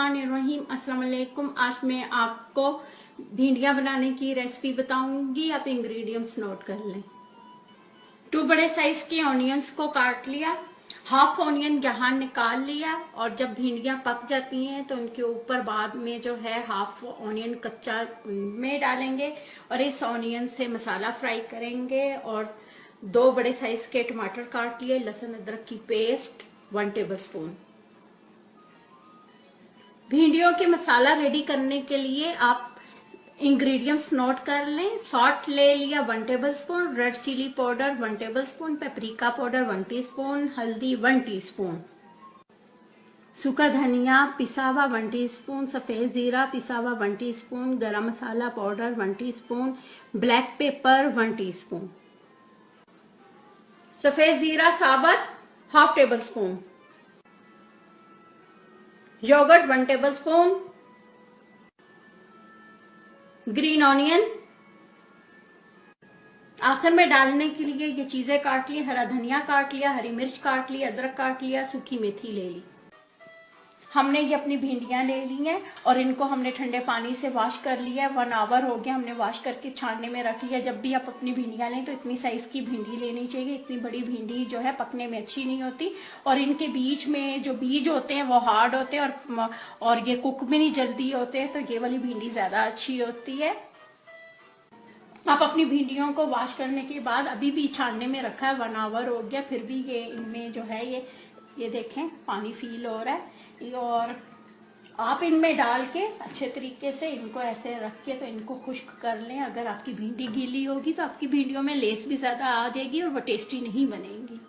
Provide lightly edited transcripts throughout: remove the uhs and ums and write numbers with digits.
बिस्मिल्लाहिर्रहमानिर्रहीम। अस्सलाम वालेकुम। आज मैं आपको भिंडियाँ बनाने की रेसिपी बताऊंगी। आप इंग्रेडिएंट्स नोट कर लें। 2 बड़े साइज के ऑनियंस को काट लिया, हाफ ऑनियन यहाँ निकाल लिया और जब भिंडियाँ पक जाती हैं तो उनके ऊपर बाद में जो है हाफ ऑनियन कच्चा में डालेंगे और इस ऑनियन से मसाला फ्राई करेंगे। और 2 बड़े साइज के टमाटर काट लिए, लहसुन अदरक की पेस्ट 1 टेबलस्पून। भिंडियों के मसाला रेडी करने के लिए आप इंग्रेडिएंट्स नोट कर लें। सॉल्ट ले लिया 1 tablespoon, red chilli powder 1 tablespoon, paprika powder 1 teaspoon, हल्दी 1 टीस्पून, सूखा धनिया पिसा हुआ 1 टीस्पून, सफेद जीरा पिसा हुआ 1 teaspoon, garam masala powder 1 teaspoon, black pepper 1 teaspoon, सफेद जीरा साबुत half tablespoon, yogurt 1 tablespoon, green onion आखिर में डालने के लिए ये चीजें काट ली, हरा धनिया काट लिया, हरी मिर्च काट ली, अदरक काट लिया, सूखी मेथी ले ली। हमने ये अपनी भिंडियां ले ली हैं और इनको हमने ठंडे पानी से वॉश कर लिया है। 1 आवर हो गया हमने वॉश करके छानने में रख लिया। जब भी आप अपनी भिंडियां लें तो इतनी साइज की भिंडी लेनी चाहिए। इतनी बड़ी भिंडी जो है पकने में अच्छी नहीं होती और इनके बीच में जो बीज होते हैं वो हार्ड होते हैं और ये कुक भी नहीं जल्दी होते हैं, तो ये वाली भिंडी ज्यादा अच्छी होती है। आप अपनी भिंडियों को वॉश करने के बाद अभी भी छानने में रखा है, 1 आवर हो गया, फिर भी ये इनमें जो है ये देखें पानी फील हो रहा है। और आप इनमें डाल के अच्छे तरीके से इनको ऐसे रख के तो इनको खुश्क कर लें। अगर आपकी भिंडी गीली होगी तो आपकी भिंडियों में लेस भी ज्यादा आ जाएगी और वो टेस्टी नहीं बनेगी।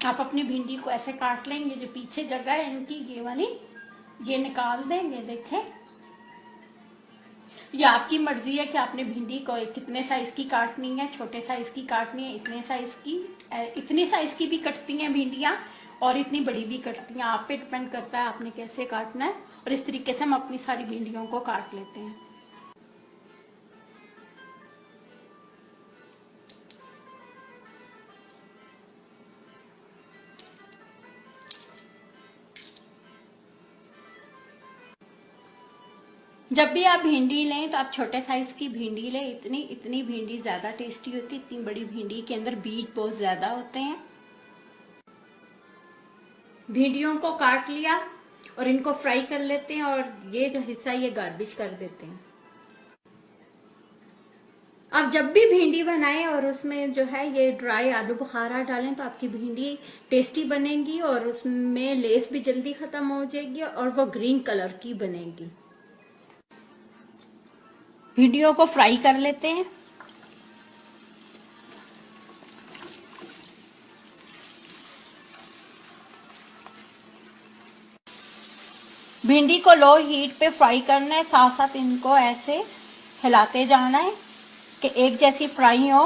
आप अपनी भिंडी को ऐसे काट लेंगे, जो पीछे जगह है इनकी ये वाली ये निकाल देंगे। देखें, ये आपकी मर्जी है कि आपने भिंडी को कितने साइज की काटनी है, छोटे साइज की काटनी है, इतने साइज की, इतनी साइज की भी कटती हैं भिंडियां और इतनी बड़ी भी कटती हैं। आप पे डिपेंड करता है आपने कैसे काटना है। और इस तरीके से हम अपनी सारी भिंडियों को काट लेते हैं। जब भी आप भिंडी लें तो आप छोटे साइज की भिंडी लें। इतनी भिंडी ज्यादा टेस्टी होती है। इतनी बड़ी भिंडी के अंदर बीज बहुत ज्यादा होते हैं। भिंडियों को काट लिया और इनको फ्राई कर लेते हैं और ये जो हिस्सा ये गार्बेज कर देते हैं। आप जब भी भिंडी बनाएं और उसमें जो है ये ड्राई आलू बुखारा डालें तो आपकी भिंडी टेस्टी बनेगी और उसमें लेस भी जल्दी खत्म हो जाएगी और वो ग्रीन कलर की बनेगी। भिंडियों को फ्राई कर लेते हैं। भिंडी को लो हीट पे फ्राई करना है, साथ साथ इनको ऐसे हिलाते जाना है कि एक जैसी फ्राई हो।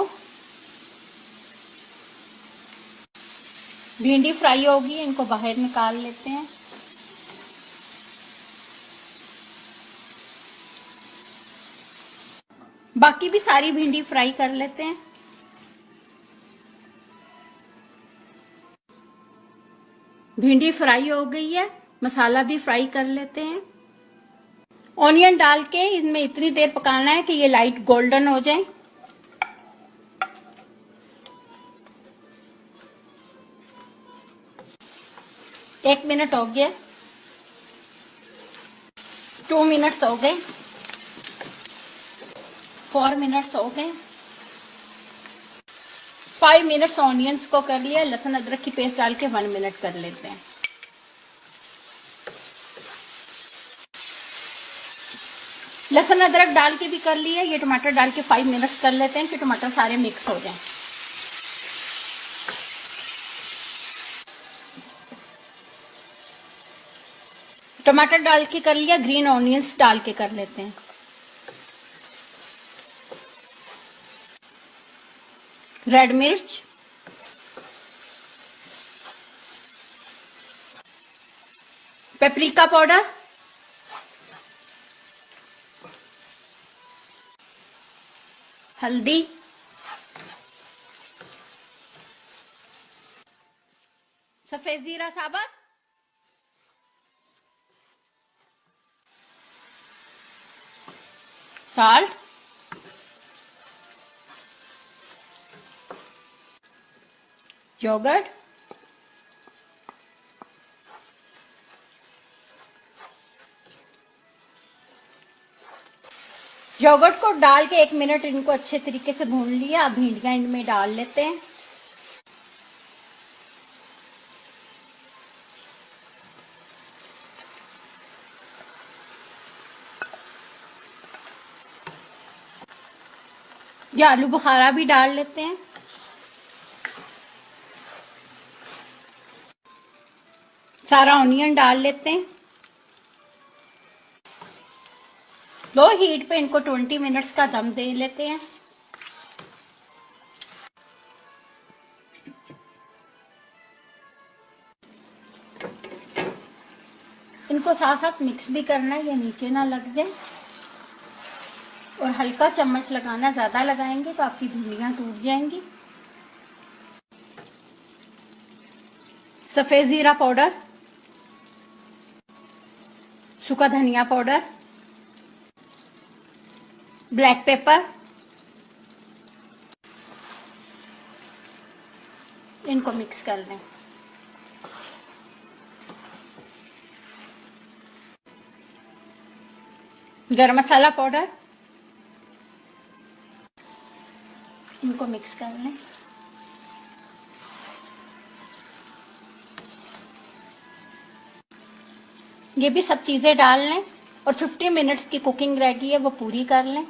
भिंडी फ्राई होगी, इनको बाहर निकाल लेते हैं। बाकी भी सारी भिंडी फ्राई कर लेते हैं। भिंडी फ्राई हो गई है, मसाला भी फ्राई कर लेते हैं। ऑनियन डाल के इनमें इतनी देर पकाना है कि ये लाइट गोल्डन हो जाए। एक मिनट हो गया, 2 मिनट्स हो गए, 4 मिनट्स हो गए, 5 मिनट्स ऑनियंस को कर लिया। लहसुन अदरक की पेस्ट डाल के 1 मिनट कर लेते हैं। लहसुन अदरक डाल के भी कर लिया। ये टमाटर डाल के 5 मिनट्स कर लेते हैं कि टमाटर सारे मिक्स हो जाएं। टमाटर डाल के कर लिया, ग्रीन ऑनियंस डाल के कर लेते हैं। रेड मिर्च, पेपरिका पाउडर, हल्दी, सफेद जीरा साबुत, salt, yogurt, योगर्ट को डाल के 1 मिनट इनको अच्छे तरीके से भून लिया। अब भिंडियां इनमें डाल लेते हैं। ये आलू बुखारा भी डाल लेते हैं। सारा ऑनियन डाल लेते हैं। लो हीट पे इनको 20 मिनट्स का दम दे लेते हैं। इनको साथ साथ मिक्स भी करना है, ये नीचे ना लग जाए। और हल्का चम्मच लगाना, ज्यादा लगाएंगे तो आपकी भिंडियां टूट जाएंगी। सफेद जीरा पाउडर, सूखा धनिया पाउडर, ब्लैक पेपर, इनको मिक्स कर लें। गरम मसाला पाउडर, इनको मिक्स कर लें। ये भी सब चीजें डाल लें और 50 मिनट्स की कुकिंग रह गई है वो पूरी कर लें।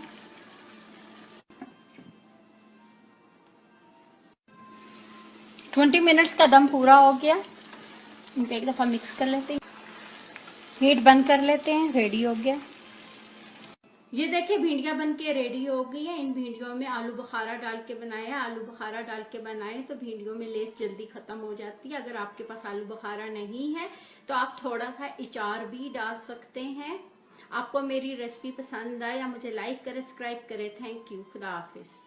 ट्वेंटी मिनट्स का दम पूरा हो गया। इनको एक दफा मिक्स कर लेते हैं, हीट बंद कर लेते हैं। रेडी हो गया। ये देखिए भिंडियां बन के रेडी हो गई है। इन भिंडियों में आलू बुखारा डाल के बनाया। आलू बुखारा डाल के बनाए तो भिंडियों में लेस जल्दी खत्म हो जाती है। अगर आपके पास आलू बुखारा नहीं है तो आप थोड़ा सा अचार भी डाल सकते हैं। आपको मेरी रेसिपी पसंद आए या मुझे लाइक करें, सब्सक्राइब करें। Thank you. खुदा हाफिज।